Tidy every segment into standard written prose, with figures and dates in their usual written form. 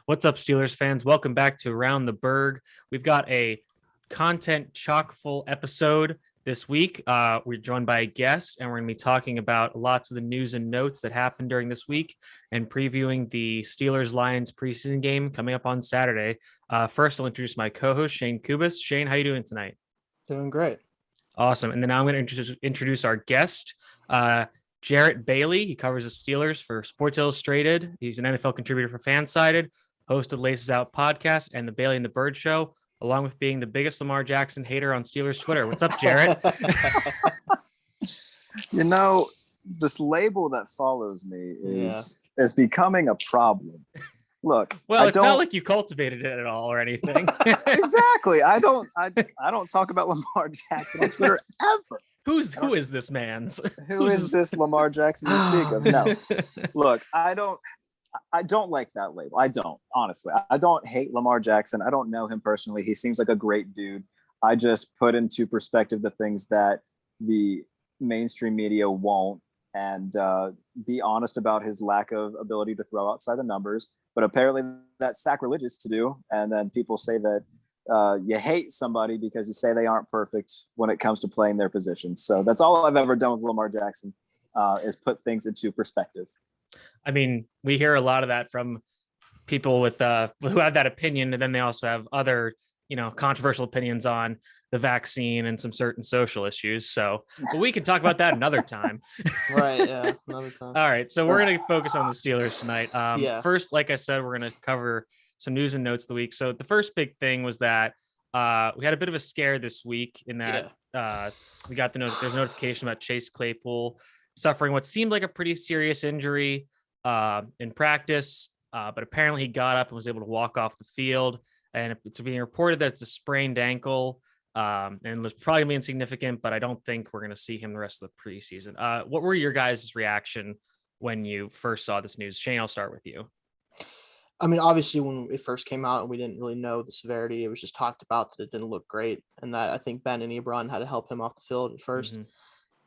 What's up, Steelers fans? Welcome back to Around the Burgh. We've got a content chock full episode this week. We're joined by a guest, and we're going to be talking about lots of the news and notes that happened during this week and previewing the Steelers-Lions preseason game coming up on Saturday. First, I'll introduce my co-host, Shane Kubis. Shane, how you doing tonight? Doing great. Awesome. And then I'm going to introduce our guest, Jarrett Bailey. He covers the Steelers for Sports Illustrated. He's an NFL contributor for Fansided, host of Laces Out podcast and the Bailey and the Bird Show, along with being the biggest Lamar Jackson hater on Steelers Twitter. What's up, Jarrett? You know, this label that follows me is becoming a problem. Look, well, it's not like you cultivated it at all or anything. Exactly. I don't talk about Lamar Jackson on Twitter ever. Who is this man's? Who is this Lamar Jackson you speak of? No. Look, I don't like that label. I don't, honestly. I don't hate Lamar Jackson. I don't know him personally. He seems like a great dude. I just put into perspective the things that the mainstream media won't, and be honest about his lack of ability to throw outside the numbers. But apparently that's sacrilegious to do. And then people say that you hate somebody because you say they aren't perfect when it comes to playing their position. So that's all I've ever done with Lamar Jackson, is put things into perspective. I mean, we hear a lot of that from people with who have that opinion, and then they also have other, controversial opinions on the vaccine and some certain social issues. So but we can talk about that another time. Right. Yeah. Another time. All right. So we're going to focus on the Steelers tonight. First, like I said, we're going to cover some news and notes of the week. So the first big thing was that we had a bit of a scare this week in that we got there's a notification about Chase Claypool suffering what seemed like a pretty serious injury in practice, but apparently he got up and was able to walk off the field. And it's being reported that it's a sprained ankle, and it's probably going to be insignificant, but I don't think we're going to see him the rest of the preseason. What were your guys' reaction when you first saw this news? Shane, I'll start with you. I mean, obviously, when it first came out and we didn't really know the severity, it was just talked about that it didn't look great, and that I think Ben and Ebron had to help him off the field at first. Mm-hmm.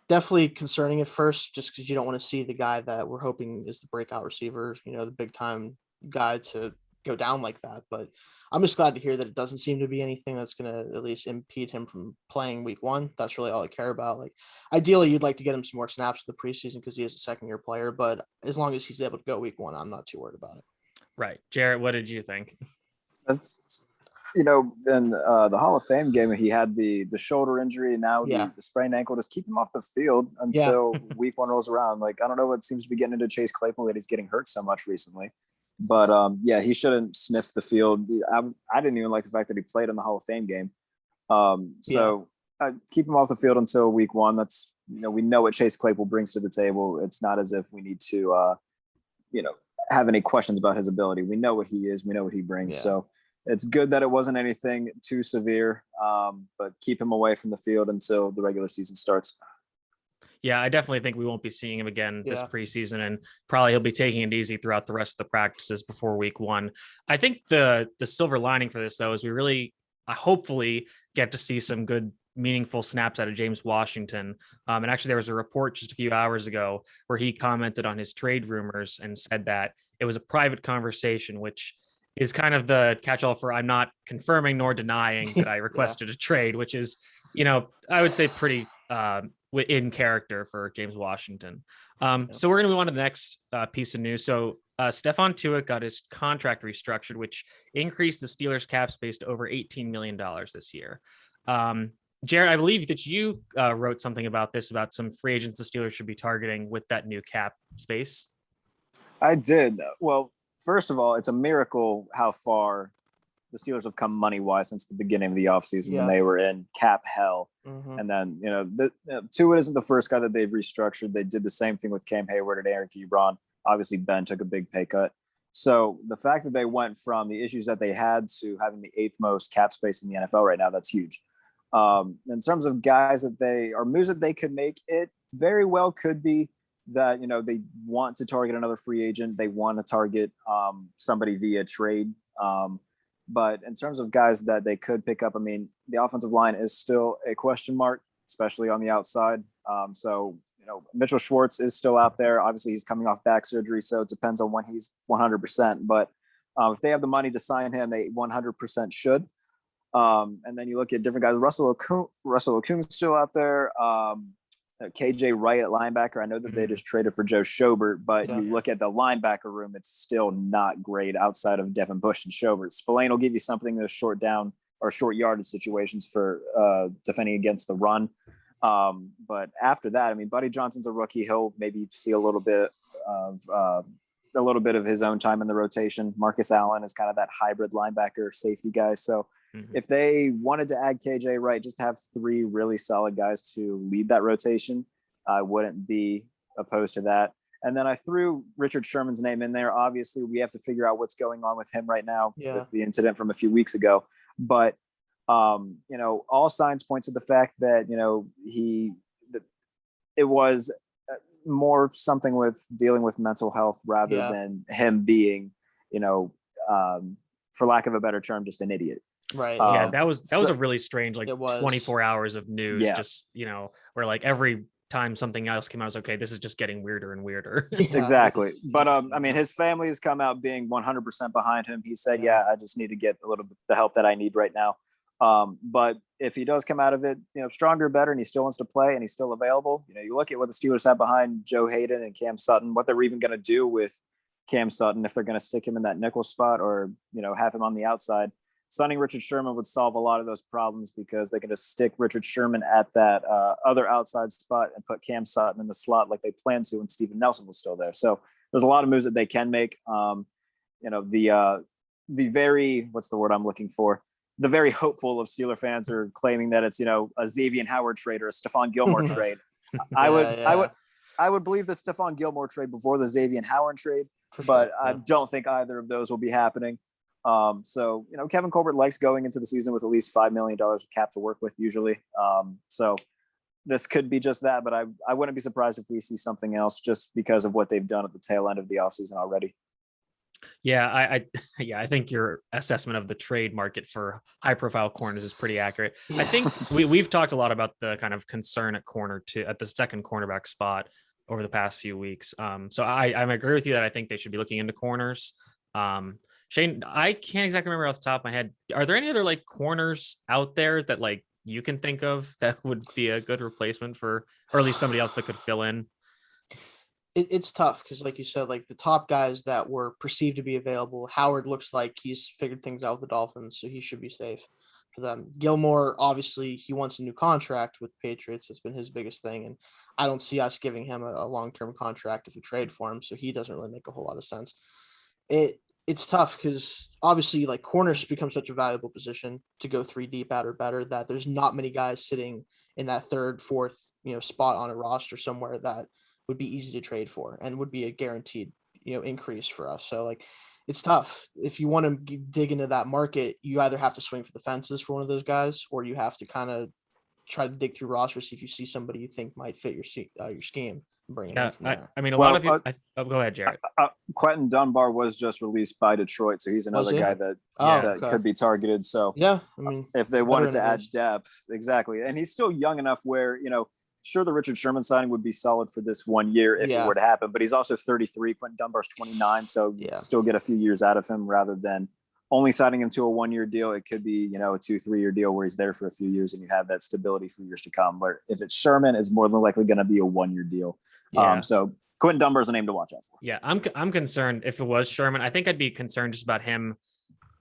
Definitely concerning at first, just because you don't want to see the guy that we're hoping is the breakout receiver, the big time guy, to go down like that. But I'm just glad to hear that it doesn't seem to be anything that's going to at least impede him from playing week one. That's really all I care about. Like, ideally, you'd like to get him some more snaps in the preseason because he is a second-year player. But as long as he's able to go week one, I'm not too worried about it. Right. Jarrett, what did you think? That's, in the Hall of Fame game, he had the shoulder injury, and now the sprained ankle. Just keep him off the field until week one rolls around. Like, I don't know what seems to be getting into Chase Claypool that he's getting hurt so much recently. But he shouldn't sniff the field. I didn't even like the fact that he played in the Hall of Fame game. Keep him off the field until week one. That's, we know what Chase Claypool brings to the table. It's not as if we need to, have any questions about his ability. We know what he is. We know what he brings. Yeah. So it's good that it wasn't anything too severe, but keep him away from the field until the regular season starts. Yeah, I definitely think we won't be seeing him again this preseason, and probably he'll be taking it easy throughout the rest of the practices before week one. I think the silver lining for this, though, is we really hopefully get to see some good, meaningful snaps out of James Washington. And actually, there was a report just a few hours ago where he commented on his trade rumors and said that it was a private conversation, which is kind of the catch-all for I'm not confirming nor denying that I requested a trade, which is, I would say pretty in character for James Washington. So we're going to move on to the next piece of news. So Stephon Tuitt got his contract restructured, which increased the Steelers cap space to over $18 million this year. Jarrett, I believe that you wrote something about this, about some free agents the Steelers should be targeting with that new cap space. I did. Well, first of all, it's a miracle how far the Steelers have come money-wise since the beginning of the offseason when they were in cap hell. Mm-hmm. And then, Tuitt isn't the first guy that they've restructured. They did the same thing with Cam Hayward and Eric Ebron. Obviously, Ben took a big pay cut. So the fact that they went from the issues that they had to having the 8th most cap space in the NFL right now, that's huge. In terms of guys moves that they could make, it very well could be that, they want to target another free agent. They want to target somebody via trade. But in terms of guys that they could pick up, I mean, the offensive line is still a question mark, especially on the outside. Mitchell Schwartz is still out there. Obviously, he's coming off back surgery, so it depends on when he's 100%. But If they have the money to sign him, they 100% should. And then you look at different guys. Russell Okung's still out there. KJ Wright at linebacker. I know that they just traded for Joe Schobert, but you look at the linebacker room, it's still not great outside of Devin Bush and Schobert. Spillane will give you something in those short down or short yardage situations for defending against the run. But after that, I mean, Buddy Johnson's a rookie. He'll maybe see a little bit of his own time in the rotation. Marcus Allen is kind of that hybrid linebacker safety guy. So if they wanted to add KJ Wright, just have 3 really solid guys to lead that rotation, I wouldn't be opposed to that. And then I threw Richard Sherman's name in there. Obviously, we have to figure out what's going on with him right now with the incident from a few weeks ago. But, all signs point to the fact that, it was more something with dealing with mental health rather than him being, for lack of a better term, just an idiot. Right. That was a really strange, 24 hours of news, just, where like every time something else came out, I was okay, this is just getting weirder and weirder. Exactly. But I mean, his family has come out being 100% behind him. He said, I just need to get a little bit the help that I need right now. But if he does come out of it, stronger, better, and he still wants to play and he's still available, you look at what the Steelers have behind Joe Hayden and Cam Sutton, what they're even going to do with Cam Sutton, if they're going to stick him in that nickel spot or, have him on the outside. Signing Richard Sherman would solve a lot of those problems because they can just stick Richard Sherman at that other outside spot and put Cam Sutton in the slot like they planned to when Steven Nelson was still there. So there's a lot of moves that they can make. The very, what's the word I'm looking for? The very hopeful of Steeler fans are claiming that it's, a Xavier Howard trade or a Stephon Gilmore trade. I would believe the Stephon Gilmore trade before the Xavier Howard trade, but I don't think either of those will be happening. So, Kevin Colbert likes going into the season with at least $5 million of cap to work with usually. So this could be just that, but I wouldn't be surprised if we see something else just because of what they've done at the tail end of the offseason already. Yeah, I think your assessment of the trade market for high profile corners is pretty accurate. I think we've talked a lot about the kind of concern at at the second cornerback spot over the past few weeks. So I agree with you that I think they should be looking into corners. Shane, I can't exactly remember off the top of my head. Are there any other corners out there that you can think of that would be a good replacement for, or at least somebody else that could fill in? It's tough because, like you said, the top guys that were perceived to be available, Howard looks like he's figured things out with the Dolphins, so he should be safe for them. Gilmore, obviously, he wants a new contract with the Patriots. It's been his biggest thing, and I don't see us giving him a long-term contract if we trade for him, so he doesn't really make a whole lot of sense. It's tough because obviously corners become such a valuable position to go 3 deep at or better that there's not many guys sitting in that 3rd, 4th, spot on a roster somewhere that would be easy to trade for and would be a guaranteed, increase for us. So it's tough. If you want to dig into that market, you either have to swing for the fences for one of those guys, or you have to kind of try to dig through rosters, see if you see somebody you think might fit your scheme. Bring it I mean, a lot of people. Go ahead, Jarrett. Quentin Dunbar was just released by Detroit, so he's another guy that could be targeted. So I mean, if they wanted to add depth, exactly, and he's still young enough where sure the Richard Sherman signing would be solid for this 1 year if it were to happen, but he's also 33. Quentin Dunbar's 29, so still get a few years out of him rather than only signing him to a 1 year deal. It could be a 2-3 year deal where he's there for a few years and you have that stability for years to come. Where if it's Sherman, it's more than likely going to be a 1 year deal. So Quentin Dunbar is a name to watch out for. Yeah, I'm concerned if it was Sherman. I think I'd be concerned just about him.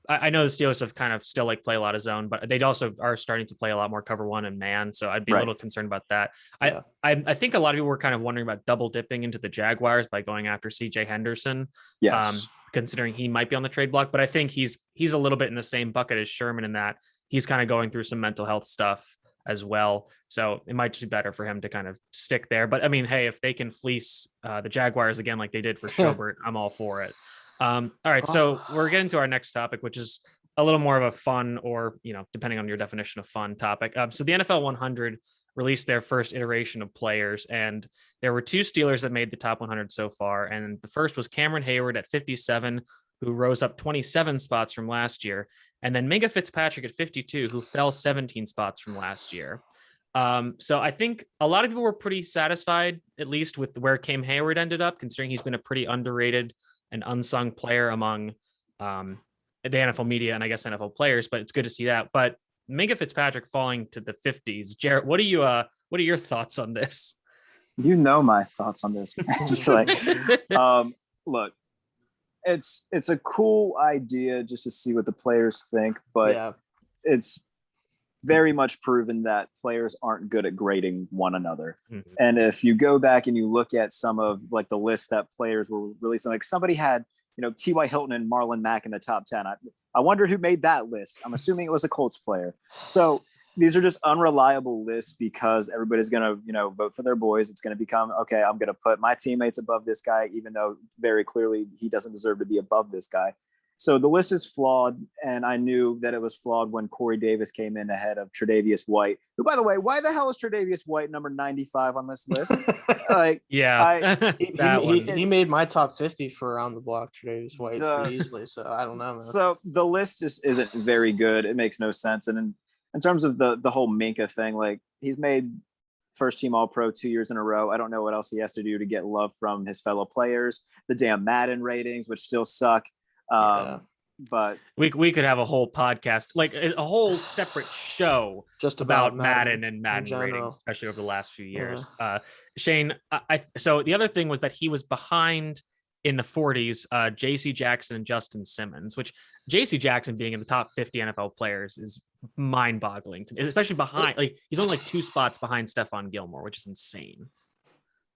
I know the Steelers have kind of still play a lot of zone, but they also are starting to play a lot more cover 1 and man. So I'd be a little concerned about that. I think a lot of people were kind of wondering about double dipping into the Jaguars by going after CJ Henderson. Yes. Considering he might be on the trade block, but I think he's a little bit in the same bucket as Sherman in that he's kind of going through some mental health stuff as well. So it might just be better for him to kind of stick there. But I mean, hey, if they can fleece the Jaguars again, like they did for Schobert, I'm all for it. All right. So we're getting to our next topic, which is a little more of a fun or, depending on your definition of fun topic. So the NFL 100 released their first iteration of players, and there were 2 Steelers that made the top 100 so far. And the first was Cameron Hayward at 57, who rose up 27 spots from last year. And then Minka Fitzpatrick at 52, who fell 17 spots from last year. So I think a lot of people were pretty satisfied, at least with where Cam Hayward ended up, considering he's been a pretty underrated and unsung player among the NFL media and I guess NFL players, but it's good to see that. But Minkah Fitzpatrick falling to the 50s. Jarrett, what are your thoughts on this? You know my thoughts on this. Just like, look, it's a cool idea just to see what the players think, but it's very much proven that players aren't good at grading one another. Mm-hmm. And if you go back and you look at some of like the list that players were releasing, like somebody had, T.Y. Hilton and Marlon Mack in the top 10. I wonder who made that list. I'm assuming it was a Colts player. So these are just unreliable lists because everybody's going to, vote for their boys. It's going to become, okay, I'm going to put my teammates above this guy, even though very clearly he doesn't deserve to be above this guy. So the list is flawed, and I knew that it was flawed when Corey Davis came in ahead of Tre'Davious White, who, by the way, why the hell is Tre'Davious White number 95 on this list? He made my top 50 for around the block, Tre'Davious White, pretty easily, so I don't know, man. So the list just isn't very good. It makes no sense. And in terms of the whole Minkah thing, like, he's made first-team All-Pro 2 years in a row. I don't know what else he has to do to get love from his fellow players. The damn Madden ratings, which still suck. But we could have a whole podcast, like a whole separate show just about Madden and Madden ratings, especially over the last few years. Shayne, so the other thing was that he was behind in the 40s, JC Jackson and Justin Simmons, which JC Jackson being in the top 50 NFL players is mind-boggling to me, especially behind, like, he's only like 2 spots behind Stephon Gilmore, which is insane.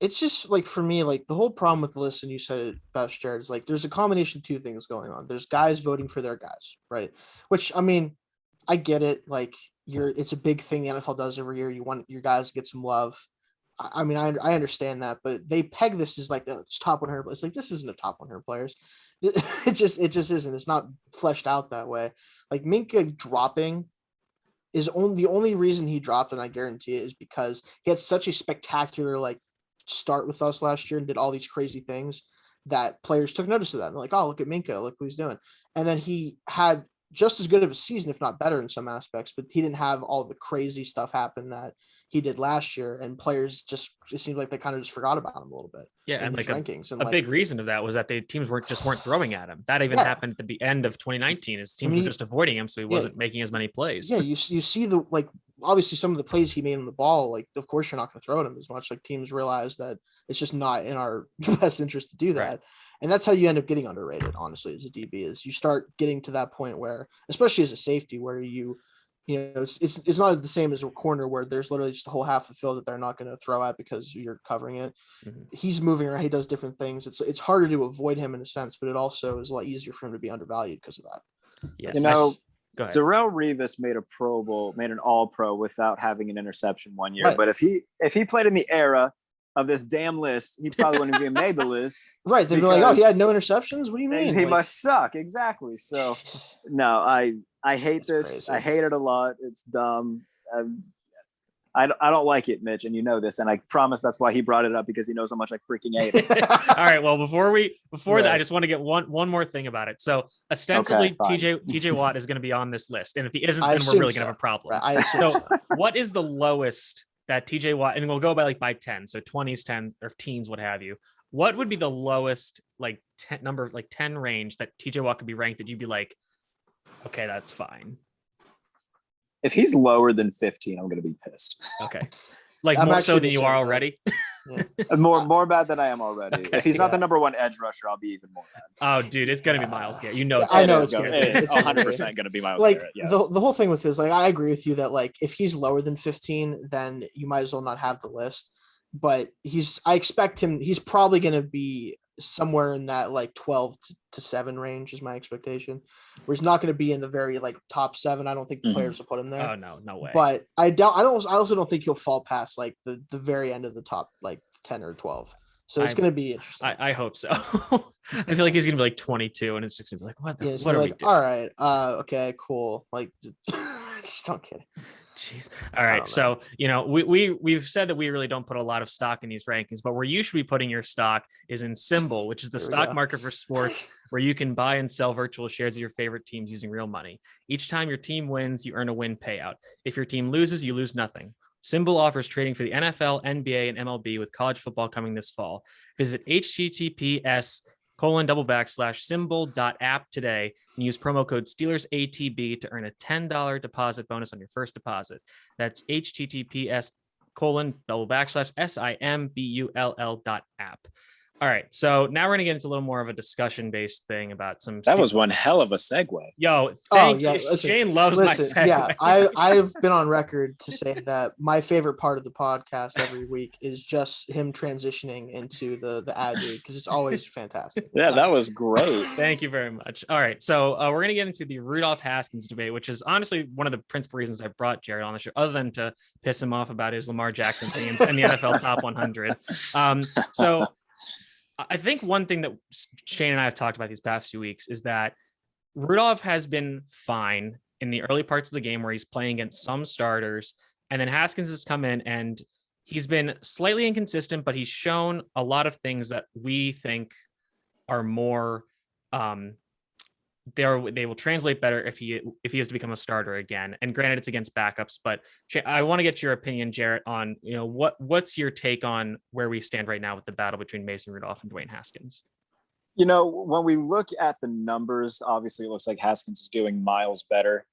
It's just like, for me, like, the whole problem with the list, and you said it about Jarrett, is like there's a combination of 2 things going on. There's guys voting for their guys, right? Which, I mean, I get it. Like, it's a big thing the NFL does every year. You want your guys to get some love. I mean, I understand that, but they peg this as like the top 100 players. Like, this isn't a top 100 players. It just isn't. It's not fleshed out that way. Like, Minkah dropping is the only reason he dropped, and I guarantee it, is because he had such a spectacular, like, start with us last year and did all these crazy things that players took notice of that. And they're like, oh, look at Minkah, look what he's doing. And then he had just as good of a season, if not better in some aspects, but he didn't have all the crazy stuff happen that he did last year. And players it seemed like they kind of just forgot about him a little bit. Yeah. And like rankings. And a big reason of that was that the teams weren't throwing at him. That even happened at the end of 2019. His teams were just avoiding him. So he wasn't making as many plays. Yeah. You see obviously some of the plays he made on the ball, like, of course you're not going to throw at him as much. Like, teams realize that it's just not in our best interest to do that. Right. And that's how you end up getting underrated, honestly, as a DB, is you start getting to that point where, especially as a safety, where it's not the same as a corner where there's literally just a whole half the field that they're not going to throw at because you're covering it. Mm-hmm. He's moving around. He does different things. It's harder to avoid him in a sense, but it also is a lot easier for him to be undervalued because of that. Yeah. Darrelle Revis made an All-Pro without having an interception one year. Right. But if he played in the era of this damn list, he probably wouldn't have even made the list. Right. They'd be like, oh, he had no interceptions? What do you mean? He must suck. Exactly. So, no, I hate this. Crazy. I hate it a lot. It's dumb. I don't like it, Mitch, and you know this, and I promise that's why he brought it up, because he knows how much I freaking hate it. All right, well, before that, I just want to get one more thing about it. So ostensibly, TJ Watt is going to be on this list, and if he isn't, then we're really going to have a problem. Right, so what is the lowest that TJ Watt, and we'll go by 10, so 20s, 10 or teens, what have you. What would be the lowest, like, 10 range that TJ Watt could be ranked that you'd be like, okay, that's fine? If he's lower than 15, I'm going to be pissed. Okay. Like, more so than you are already? Yeah. more bad than I am already. Okay. If he's not the number 1 edge rusher, I'll be even more mad. Oh, dude, it's going to be Myles Garrett. You know, I know it's going to be. It's 100% going to be Myles Garrett. Yes. The whole thing with this, like, I agree with you that, like, if he's lower than 15, then you might as well not have the list. But I expect him, he's probably going to be somewhere in that, like, 12 to 7 range is my expectation, where he's not going to be in the very, like, top 7. I don't think the players will put him there. Oh, no way. But I also don't think he'll fall past, like, the very end of the top, like, 10 or 12. So it's going to be interesting. I hope so. I feel like he's going to be like 22, and it's just going to be like, what are we doing? All right. Okay, cool. Like, just don't get it. Jeez. All right. So, we've said that we really don't put a lot of stock in these rankings, but where you should be putting your stock is in Symbol, which is the stock market for sports, where you can buy and sell virtual shares of your favorite teams using real money. Each time your team wins, you earn a win payout. If your team loses, you lose nothing. Symbol offers trading for the NFL, NBA, and MLB, with college football coming this fall. Visit https steelers.com/symbol.app today and use promo code SteelersATB to earn a $10 deposit bonus on your first deposit. That's https://simbull.app. All right, so now we're gonna get into a little more of a discussion-based thing about some. That was one hell of a segue. Yo, thank you. Shane loves my segue. Yeah, I've been on record to say that my favorite part of the podcast every week is just him transitioning into the ad read because it's always fantastic. Yeah, that was great. Thank you very much. All right, so we're gonna get into the Rudolph Haskins debate, which is honestly one of the principal reasons I brought Jarrett on the show, other than to piss him off about his Lamar Jackson opinions and the NFL Top 100. So I think one thing that Shane and I have talked about these past few weeks is that Rudolph has been fine in the early parts of the game where he's playing against some starters, and then Haskins has come in and he's been slightly inconsistent, but he's shown a lot of things that we think are more they will translate better if he is to become a starter again. And granted, it's against backups, but I want to get your opinion, Jarrett, on what's your take on where we stand right now with the battle between Mason Rudolph and Dwayne Haskins. When we look at the numbers, obviously it looks like Haskins is doing miles better.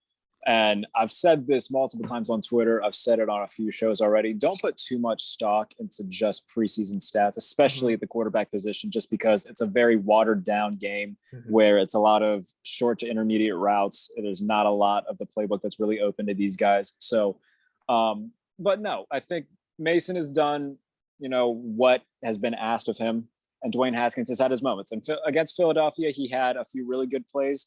And I've said this multiple times on Twitter. I've said it on a few shows already. Don't put too much stock into just preseason stats, especially at the quarterback position, just because it's a very watered down game where it's a lot of short to intermediate routes. There's not a lot of the playbook that's really open to these guys. So, but no, I think Mason has done, what has been asked of him, and Dwayne Haskins has had his moments. And against Philadelphia, he had a few really good plays.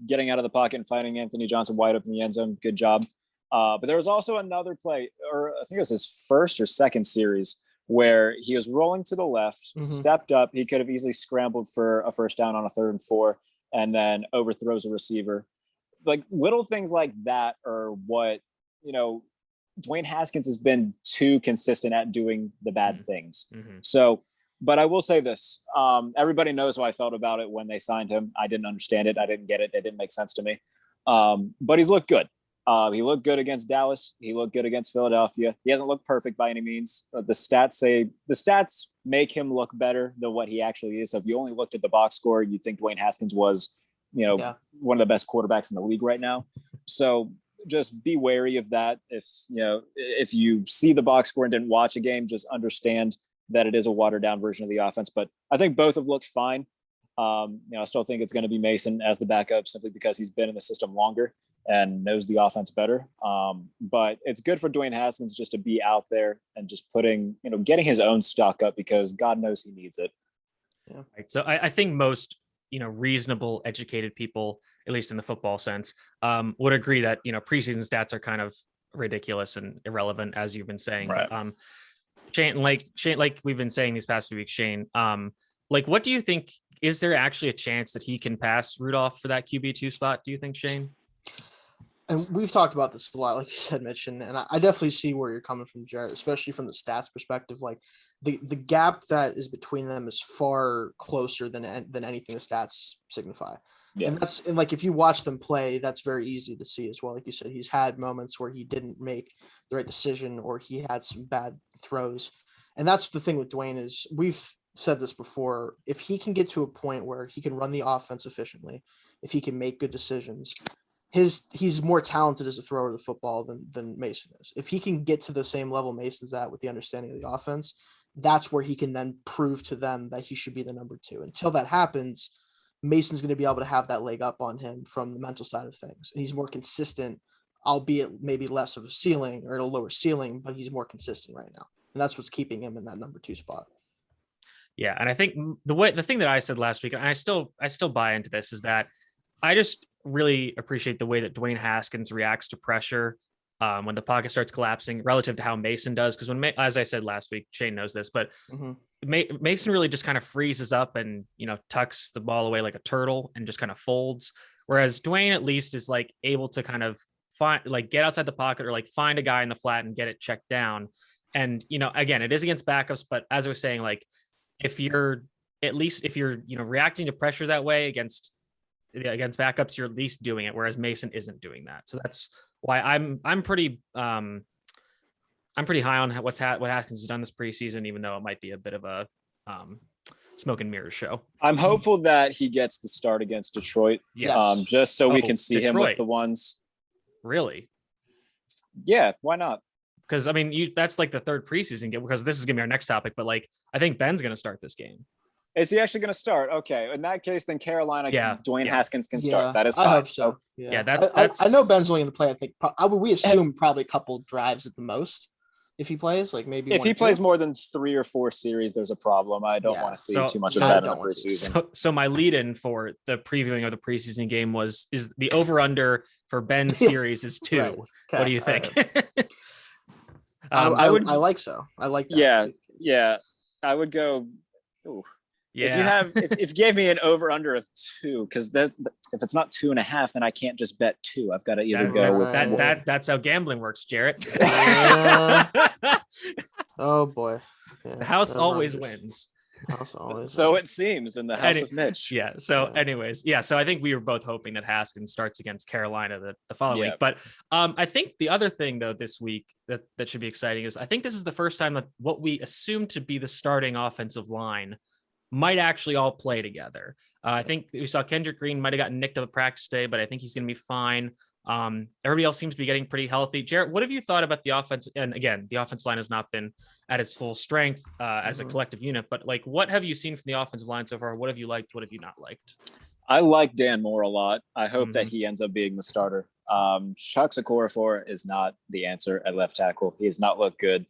Getting out of the pocket and finding Anthony Johnson wide up in the end zone. Good job. But there was also another play, or I think it was his first or second series, where he was rolling to the left, stepped up. He could have easily scrambled for a first down on a 3rd and 4, and then overthrows a receiver. Like little things like that are what, Dwayne Haskins has been too consistent at doing the bad things. So, but I will say this, everybody knows how I felt about it when they signed him. I didn't understand it. I didn't get it. It didn't make sense to me. But he's looked good. He looked good against Dallas. He looked good against Philadelphia. He hasn't looked perfect by any means. The stats make him look better than what he actually is. So if you only looked at the box score, you'd think Dwayne Haskins was, one of the best quarterbacks in the league right now. So just be wary of that. If you see the box score and didn't watch a game, just understand that it is a watered down version of the offense. But I think both have looked fine. I still think it's going to be Mason as the backup simply because he's been in the system longer and knows the offense better. But it's good for Dwayne Haskins just to be out there and just getting his own stock up because God knows he needs it. Yeah. Right. So I think most, reasonable, educated people, at least in the football sense, would agree that, preseason stats are kind of ridiculous and irrelevant, as you've been saying. Right. Shane, like we've been saying these past few weeks, Shane, what do you think? Is there actually a chance that he can pass Rudolph for that QB2 spot? Do you think, Shane? And we've talked about this a lot, like you said, Mitch, and I definitely see where you're coming from, Jarrett, especially from the stats perspective. Like the gap that is between them is far closer than anything the stats signify. Yeah. And like if you watch them play, that's very easy to see as well. Like you said, he's had moments where he didn't make the right decision or he had some bad throws. And that's the thing with Dwayne is we've said this before. If he can get to a point where he can run the offense efficiently, if he can make good decisions, he's more talented as a thrower of the football than Mason is. If he can get to the same level Mason's at with the understanding of the offense, that's where he can then prove to them that he should be the number 2. Until that happens, Mason's going to be able to have that leg up on him from the mental side of things. And he's more consistent, albeit maybe less of a ceiling or a lower ceiling, but he's more consistent right now. And that's what's keeping him in that number 2 spot. Yeah. And I think the thing that I said last week, and I still buy into this, is that I just really appreciate the way that Dwayne Haskins reacts to pressure when the pocket starts collapsing relative to how Mason does. Because as I said last week, Shane knows this, but Mason really just kind of freezes up and, tucks the ball away like a turtle and just kind of folds. Whereas Dwayne at least is like able to kind of get outside the pocket or like find a guy in the flat and get it checked down. And, again, it is against backups, but as I was saying, like if you're reacting to pressure that way against backups, you're at least doing it. Whereas Mason isn't doing that. So that's why I'm pretty high on what Haskins has done this preseason, even though it might be a bit of a smoke and mirrors show. I'm hopeful that he gets the start against Detroit. Yes. Just so we can see Detroit. Him with the ones. Really? Yeah, why not? Because I mean, that's like the third preseason game, because this is gonna be our next topic. But like, I think Ben's gonna start this game. Is he actually going to start? Okay. In that case, then Carolina, Dwayne Haskins can start. That is fine. I hope so. Yeah, that's. I know Ben's only going to play. I think we assume probably a couple drives at the most. If he plays, like maybe if he plays more than 3 or 4 series, there's a problem. I don't want to see too much of that in the preseason. So my lead-in for the previewing of the preseason game is the over/under for Ben's series is 2. Right. Okay. What do you think? I like so. I like that. Yeah. I would go. Ooh. Yeah. If you gave me an over/under of 2, because if it's not 2.5, then I can't just bet 2. I've got to either go with that. That's how gambling works, Jarrett. Oh boy, the house always wins. So it seems in the house of Mitch. Yeah. So, anyways, So I think we were both hoping that Haskins starts against Carolina the following week. But I think the other thing though this week that should be exciting is I think this is the first time that what we assumed to be the starting offensive line might actually all play together. I think we saw Kendrick Green might have gotten nicked up at practice day, but I think he's going to be fine. Everybody else seems to be getting pretty healthy. Jarrett, what have you thought about the offense? And again, the offensive line has not been at its full strength as a collective unit, but like, what have you seen from the offensive line so far? What have you liked? What have you not liked? I like Dan Moore a lot. I hope that he ends up being the starter. Chuck Okorafor is not the answer at left tackle. He has not looked good.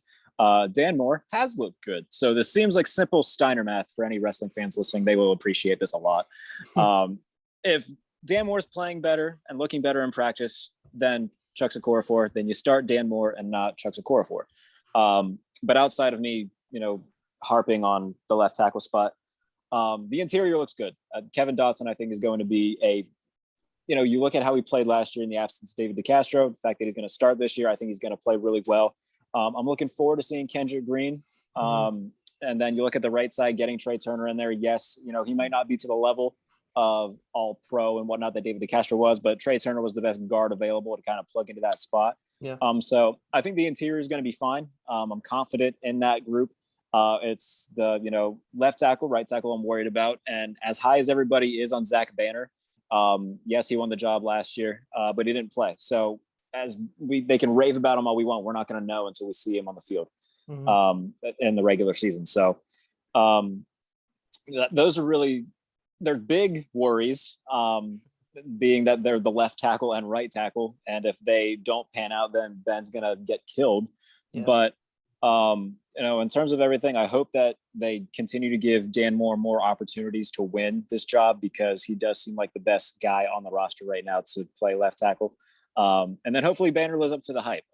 Dan Moore has looked good. So this seems like simple Steiner math for any wrestling fans listening. They will appreciate this a lot. If Dan Moore's playing better and looking better in practice than Chuck Okorafor, then you start Dan Moore and not Chuck Okorafor. But outside of me, harping on the left tackle spot, the interior looks good. Kevin Dotson, I think, is going to be you look at how he played last year in the absence of David DeCastro, the fact that he's going to start this year, I think he's going to play really well. I'm looking forward to seeing Kendrick Green. And then you look at the right side, getting Trey Turner in there. Yes, he might not be to the level of all pro and whatnot that David DeCastro was, but Trey Turner was the best guard available to kind of plug into that spot. Yeah. So I think the interior is going to be fine. I'm confident in that group. It's the, left tackle, right tackle I'm worried about. And as high as everybody is on Zach Banner, yes, he won the job last year, but he didn't play. So they can rave about him all we want. We're not going to know until we see him on the field in the regular season. So those are really, they're big worries, being that they're the left tackle and right tackle. And if they don't pan out, then Ben's going to get killed. Yeah. But, in terms of everything, I hope that they continue to give Dan Moore more opportunities to win this job, because he does seem like the best guy on the roster right now to play left tackle. And then hopefully Banner lives up to the hype.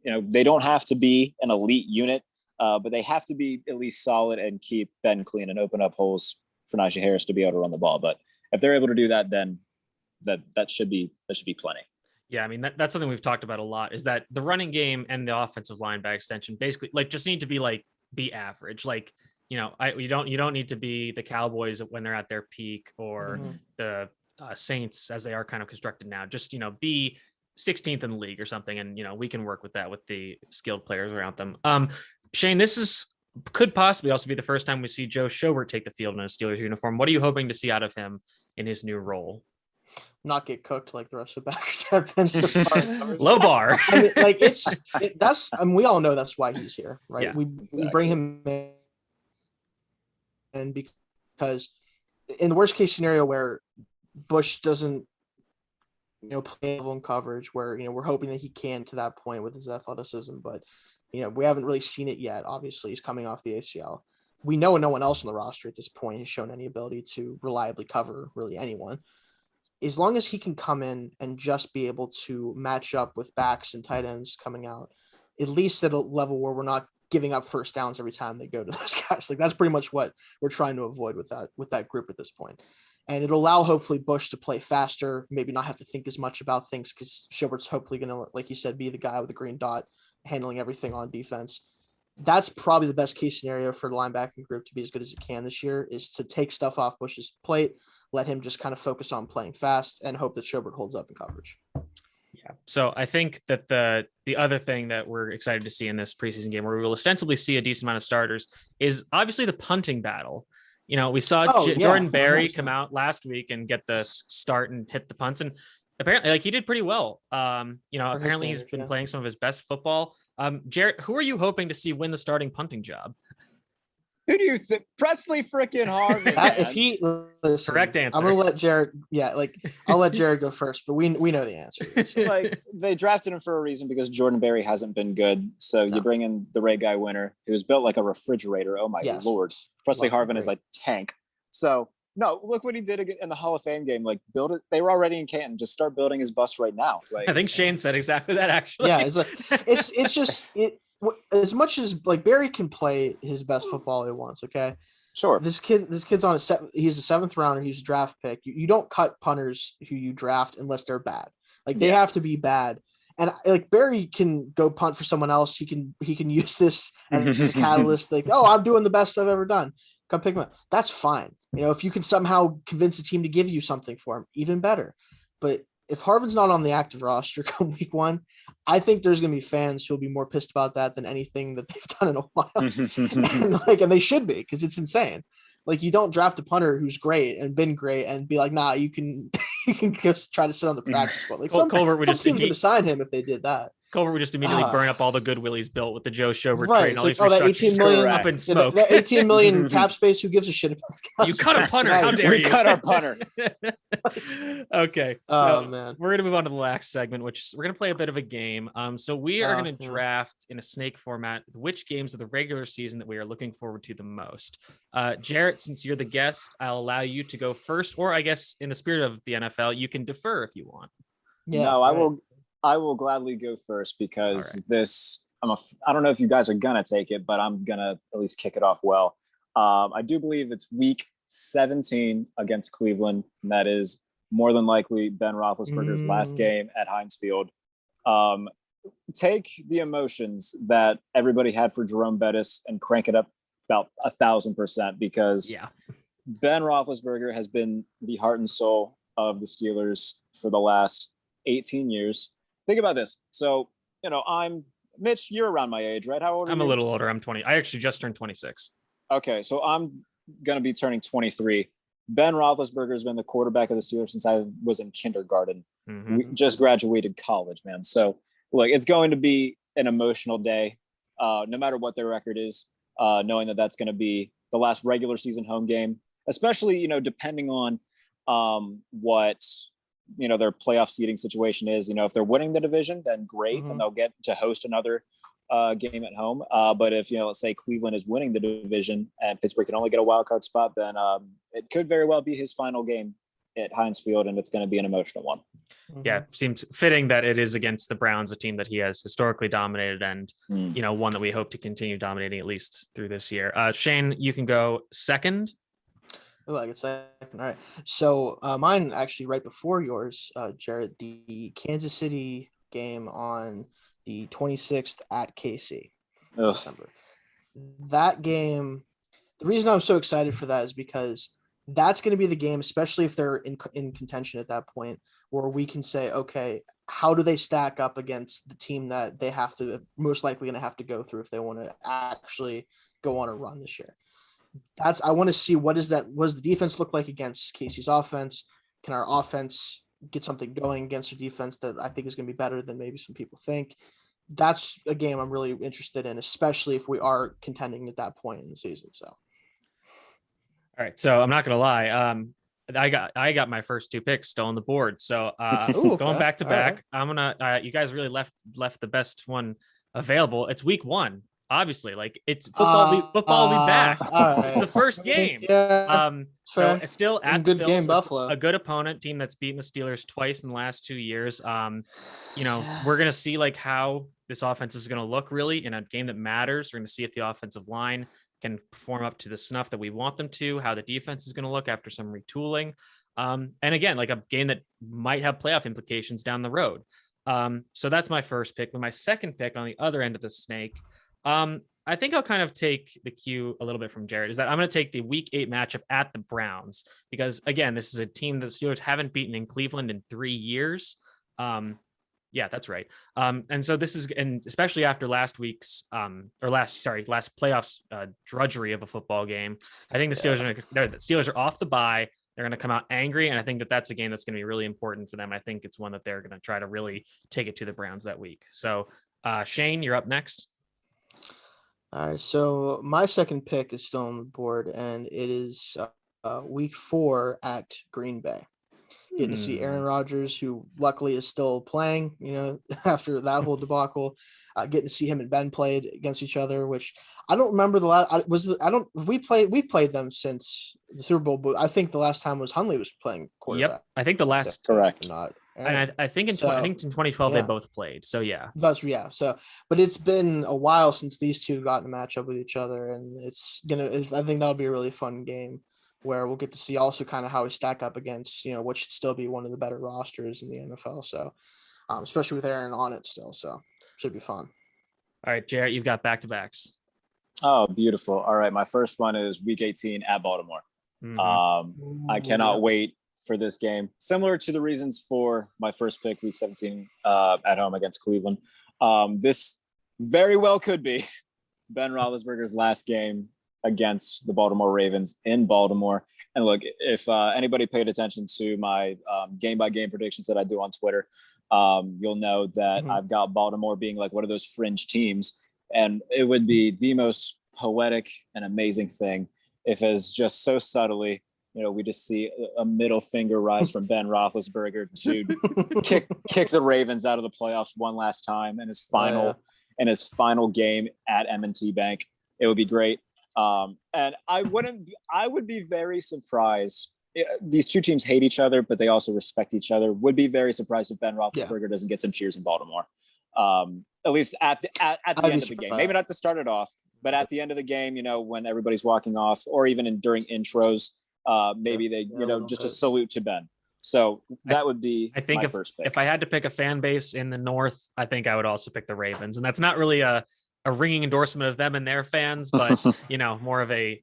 They don't have to be an elite unit, but they have to be at least solid and keep Ben clean and open up holes for Najee Harris to be able to run the ball. But if they're able to do that, then that should be plenty. Yeah, I mean, that's something we've talked about a lot, is that the running game and the offensive line by extension basically just need to be average. You don't need to be the Cowboys when they're at their peak, or the Saints as they are kind of constructed now. Just, be 16th in the league or something. And, we can work with that with the skilled players around them. Shayne, this could possibly also be the first time we see Joe Schobert take the field in a Steelers uniform. What are you hoping to see out of him in his new role? Not get cooked like the rest of the backers have been so far. Low bar. I mean, we all know that's why he's here, right? Yeah, we bring him in because in the worst case scenario where Bush doesn't, play level in coverage, where, we're hoping that he can to that point with his athleticism, but, we haven't really seen it yet. Obviously, he's coming off the ACL. We know no one else on the roster at this point has shown any ability to reliably cover really anyone. As long as he can come in and just be able to match up with backs and tight ends coming out, at least at a level where we're not giving up first downs every time they go to those guys. That's pretty much what we're trying to avoid with that group at this point. And it'll allow hopefully Bush to play faster, maybe not have to think as much about things, because Schobert's hopefully going to, like you said, be the guy with the green dot handling everything on defense. That's probably the best case scenario for the linebacking group to be as good as it can this year, is to take stuff off Bush's plate, let him just kind of focus on playing fast, and hope that Schobert holds up in coverage. Yeah. So I think that the other thing that we're excited to see in this preseason game, where we will ostensibly see a decent amount of starters, is obviously the punting battle. We saw Jordan Berry come out last week and get the start and hit the punts, and apparently, like, he did pretty well. Apparently he's been playing some of his best football. Jarrett, who are you hoping to see win the starting punting job? Who do you think? Presley freaking Harvin. Correct answer. I'm gonna let Jarrett. Yeah, I'll let Jarrett go first, but we know the answer. Like, they drafted him for a reason because Jordan Berry hasn't been good. So you bring in the Ray Guy winner, who's built like a refrigerator. Oh my Lord, Presley Harvin is a tank. So no, look what he did in the Hall of Fame game. Like, build it. They were already in Canton. Just start building his bust right now. Like, I think Shane said exactly that. Actually, yeah, it's just as much as like Barry can play his best football he wants. Okay, sure. This kid's on he's a 7th rounder. He's a draft pick. You don't cut punters who you draft unless they're bad. Like, they have to be bad. And like, Barry can go punt for someone else. He can use this as a catalyst. Like, oh, I'm doing the best I've ever done. Come pick him up. That's fine. If you can somehow convince the team to give you something for him, even better. But if Harvin's not on the active roster come week 1, I think there's going to be fans who'll be more pissed about that than anything that they've done in a while. and they should be, because it's insane. Like, you don't draft a punter who's great and been great and be like, nah, you can just try to sit on the practice squad. Like, Culver would just team's going to sign him if they did that. Culver would just immediately burn up all the goodwill he's built with the Joe Schobert trade. And all these that 18 million up in smoke. That 18 million cap space. Who gives a shit about? You cut a punter. How dare you? We cut our punter. Okay. So man, we're gonna move on to the last segment, which is we're gonna play a bit of a game. So we are gonna draft in a snake format which games of the regular season that we are looking forward to the most. Jarrett, since you're the guest, I'll allow you to go first, or I guess in the spirit of the NFL, you can defer if you want. Yeah, no, I will gladly go first because I don't know if you guys are going to take it, but I'm going to at least kick it off well. I do believe it's week 17 against Cleveland. And that is more than likely Ben Roethlisberger's last game at Heinz Field. Take the emotions that everybody had for Jerome Bettis and crank it up about 1,000%, because Ben Roethlisberger has been the heart and soul of the Steelers for the last 18 years. Think about this. So, I'm Mitch, you're around my age, right? How old are you? I'm a little older. I'm 20. I actually just turned 26. Okay. So I'm going to be turning 23. Ben Roethlisberger has been the quarterback of the Steelers since I was in kindergarten. We just graduated college, man. So look, it's going to be an emotional day, no matter what their record is, knowing that that's going to be the last regular season home game, especially, depending on what their playoff seeding situation is. If they're winning the division, then great, and they'll get to host another game at home. But if let's say Cleveland is winning the division and Pittsburgh can only get a wild card spot, then it could very well be his final game at Heinz Field, and it's going to be an emotional one. Yeah, seems fitting that it is against the Browns, a team that he has historically dominated, and one that we hope to continue dominating at least through this year. Shane, you can go second. Oh, I get second. All right. So mine actually right before yours, Jarrett, the Kansas City game on the 26th at KC. December. That game, the reason I'm so excited for that is because that's going to be the game, especially if they're in contention at that point, where we can say, okay, how do they stack up against the team that they have to most likely going to have to go through if they want to actually go on a run this year? I want to see what does the defense look like against Casey's offense? Can our offense get something going against a defense that I think is going to be better than maybe some people think? That's a game I'm really interested in, especially if we are contending at that point in the season. So, all right. So I'm not going to lie. I got my first 2 picks still on the board. So going back to back, right. I'm gonna. You guys really left the best one available. It's week 1. Obviously, like, it's football. Football will be back. Right. It's the first game. So it's still at good the Bills, game, Buffalo, a good opponent, team that's beaten the Steelers twice in the last 2 years. We're gonna see like how this offense is gonna look really in a game that matters. We're gonna see if the offensive line can perform up to the snuff that we want them to, how the defense is gonna look after some retooling, and again, like a game that might have playoff implications down the road. So that's my first pick. But my second pick on the other end of the snake. I think I'll kind of take the cue a little bit from Jarrett, is that I'm going to take the week 8 matchup at the Browns, because again, this is a team that the Steelers haven't beaten in Cleveland in 3 years. Yeah, that's right. And so this is, and especially after last week's last playoffs drudgery of a football game, I think the Steelers are off the bye. They're going to come out angry, and I think that's a game that's going to be really important for them. I think it's one that they're going to try to really take it to the Browns that week. So, Shane, you're up next. All right, so my second pick is still on the board, and it is week 4 at Green Bay. Getting to see Aaron Rodgers, who luckily is still playing, after that whole debacle. Getting to see him and Ben played against each other, which I don't remember we've played them since the Super Bowl, but I think the last time was Hundley was playing quarterback. Yep, I think the last correct. Not and I think in 2012 they both played. So yeah. But it's been a while since these two got in a matchup with each other, and I think that'll be a really fun game where we'll get to see also kind of how we stack up against, what should still be one of the better rosters in the NFL. So, especially with Aaron on it still. So, should be fun. All right, Jarrett, you've got back-to-backs. Oh, beautiful. All right. My first one is week 18 at Baltimore. I cannot wait for this game. Similar to the reasons for my first pick, week 17 at home against Cleveland. This very well could be Ben Roethlisberger's last game against the Baltimore Ravens in Baltimore. And look, if anybody paid attention to my game-by-game predictions that I do on Twitter, you'll know that I've got Baltimore being like one of those fringe teams. And it would be the most poetic and amazing thing if, as just so subtly, we just see a middle finger rise from Ben Roethlisberger to kick the Ravens out of the playoffs one last time in his final game at M&T Bank. It would be great. And I would be very surprised. These two teams hate each other, but they also respect each other. Would be very surprised if Ben Roethlisberger doesn't get some cheers in Baltimore. At least at the end of the game. Maybe not to start it off, but at the end of the game, when everybody's walking off, or even during intros, maybe they, just a salute to Ben. So that would be my first pick. If I had to pick a fan base in the North, I think I would also pick the Ravens. And that's not really a ringing endorsement of them and their fans, but more of a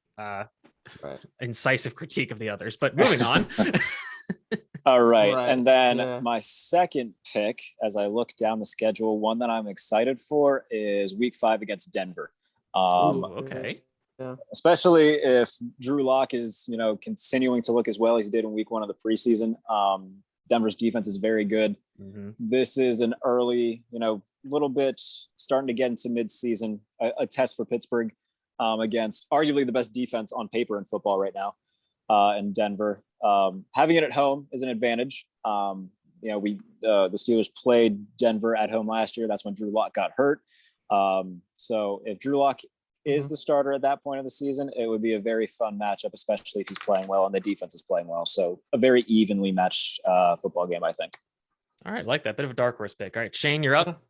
incisive critique of the others. But moving on. All right. And then my second pick, as I look down the schedule, one that I'm excited for is week 5 against Denver. Okay. Yeah. Especially if Drew Lock is, continuing to look as well as he did in week 1 of the preseason. Denver's defense is very good. This is an early, little bit starting to get into mid-season, a test for Pittsburgh against arguably the best defense on paper in football right now in Denver. Having it at home is an advantage. The Steelers played Denver at home last year. That's when Drew Lock got hurt. So if Drew Lock is the starter at that point of the season, it would be a very fun matchup, especially if he's playing well and the defense is playing well. So a very evenly matched football game, I think. All right. Like that. Bit of a dark horse pick. All right, Shane, you're up.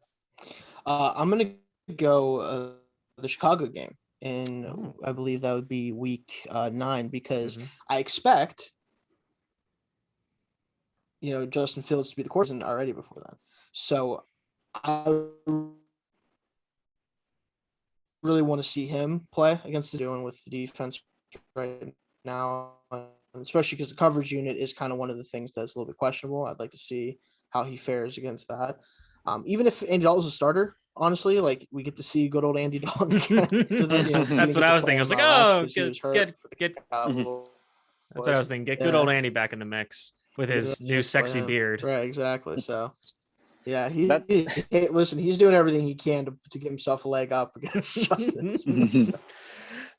I'm going to go the Chicago game. And I believe that would be week 9 because I expect, Justin Fields to be the quarterback already before then. So I really want to see him play against the doing with the defense right now, especially because the coverage unit is kind of one of the things that's a little bit questionable. I'd like to see how he fares against that. Even if Andy Dalton's a starter, honestly, like we get to see good old Andy Dalton. That's what I was thinking. I was like, get. That's what I was thinking. Get good old Andy back in the mix with his new sexy beard. Right, exactly. So, yeah, listen, he's doing everything he can to give himself a leg up against Justin Smith. So.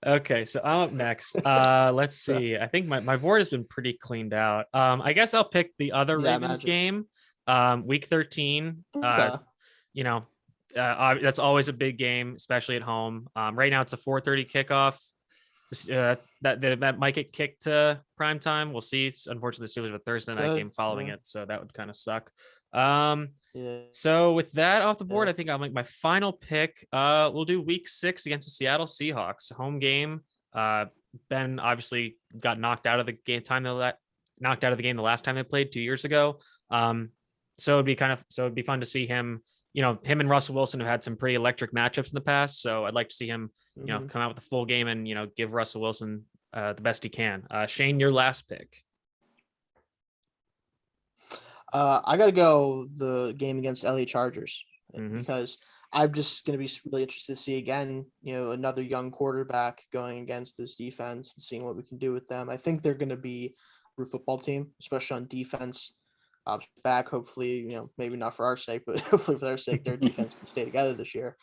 Okay, so I'm up next. Let's see. I think my board has been pretty cleaned out. I guess I'll pick the other Ravens game, week 13. That's always a big game, especially at home. Right now it's a 4:30 kickoff. That might get kicked to prime time. We'll see. Unfortunately, the Steelers have a Thursday night game following it, so that would kind of suck. So with that off the board, I think I'll make my final pick. We'll do week 6 against the Seattle Seahawks, home game. Ben obviously got knocked out of the game the last time they played 2 years ago. So it'd be fun to see him. Him and Russell Wilson have had some pretty electric matchups in the past. So I'd like to see him, come out with a full game and, give Russell Wilson the best he can. Shane, your last pick. I got to go the game against LA Chargers because I'm just going to be really interested to see again, another young quarterback going against this defense and seeing what we can do with them. I think they're going to be a football team, especially on defense. Back, hopefully, maybe not for our sake, but hopefully for their sake, their defense can stay together this year,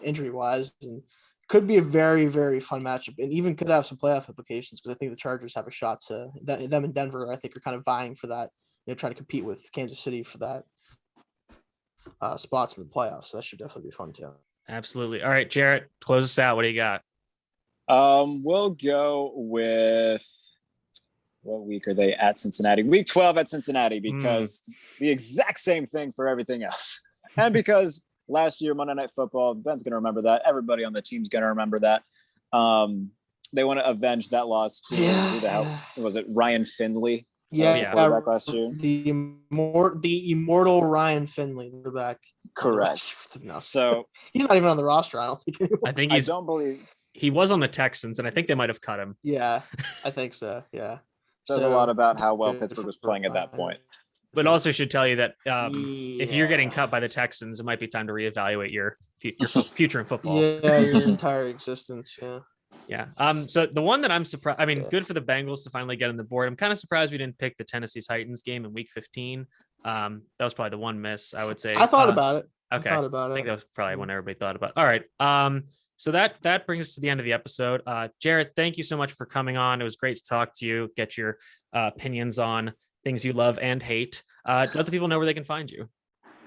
injury-wise, and could be a very, very fun matchup, and even could have some playoff implications because I think the Chargers have a shot to them in Denver. I think are kind of vying for that, trying to compete with Kansas City for that spots in the playoffs. So that should definitely be fun too. Absolutely. All right, Jarrett, close us out. What do you got? We'll go with. What week are they at Cincinnati? Week 12 at Cincinnati, because the exact same thing for everything else. And because last year, Monday Night Football, Ben's going to remember that. Everybody on the team's going to remember that. They want to avenge that loss to who the hell was it? Ryan Finley. Last year. The immortal Ryan Finley, back. Correct. So he's not even on the roster. I don't think. I think I don't believe he was on the Texans, and I think they might have cut him. Yeah, I think so. Yeah. Says a lot about how well Pittsburgh was playing at that point. But also should tell you that if you're getting cut by the Texans, it might be time to reevaluate your future in football. Yeah, your entire existence. Yeah. Yeah. So the one that I'm surprised, good for the Bengals to finally get on the board. I'm kind of surprised we didn't pick the Tennessee Titans game in week 15. That was probably the one miss, I would say. I thought about it. Okay. I think that was probably one everybody thought about. All right. So that brings us to the end of the episode. Jarrett, thank you so much for coming on. It was great to talk to you, get your opinions on things you love and hate. Let the people know where they can find you.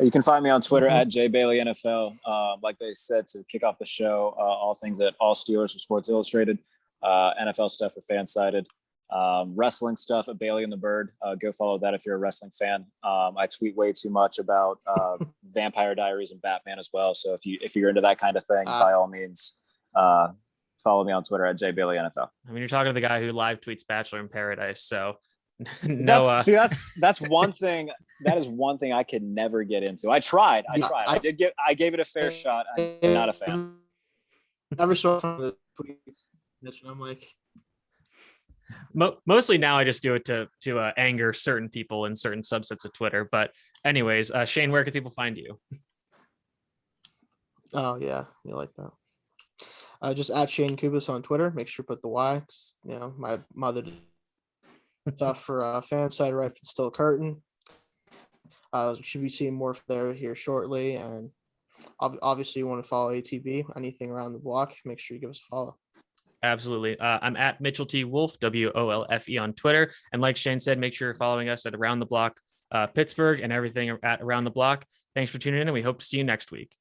You can find me on Twitter at JBaileyNFL. Like they said, to kick off the show, all things at All Steelers for Sports Illustrated, NFL stuff for Fansided, wrestling stuff at Bailey and the Bird. Go follow that if you're a wrestling fan. I tweet way too much about Vampire Diaries and Batman as well. So if you're into that kind of thing, by all means, follow me on Twitter at JBaileyNFL. You're talking to the guy who live tweets Bachelor in Paradise. So that's one thing. That is one thing I could never get into. I tried. I gave it a fair shot. I'm not a fan. Never saw from the tweets. I'm like. Mostly now I just do it to anger certain people in certain subsets of Twitter. But anyways, Shayne, where can people find you? Oh yeah, you like that. Just at Shayne Kubas on Twitter. Make sure to put the Y. My mother did stuff for Fanside right for the Still Curtain. Should be seeing more there here shortly. And obviously you want to follow ATB, anything around the block, make sure you give us a follow. Absolutely. I'm at Mitchell T. Wolf, WOLFE on Twitter. And like Shayne said, make sure you're following us at Around the Block Pittsburgh and everything at Around the Block. Thanks for tuning in, and we hope to see you next week.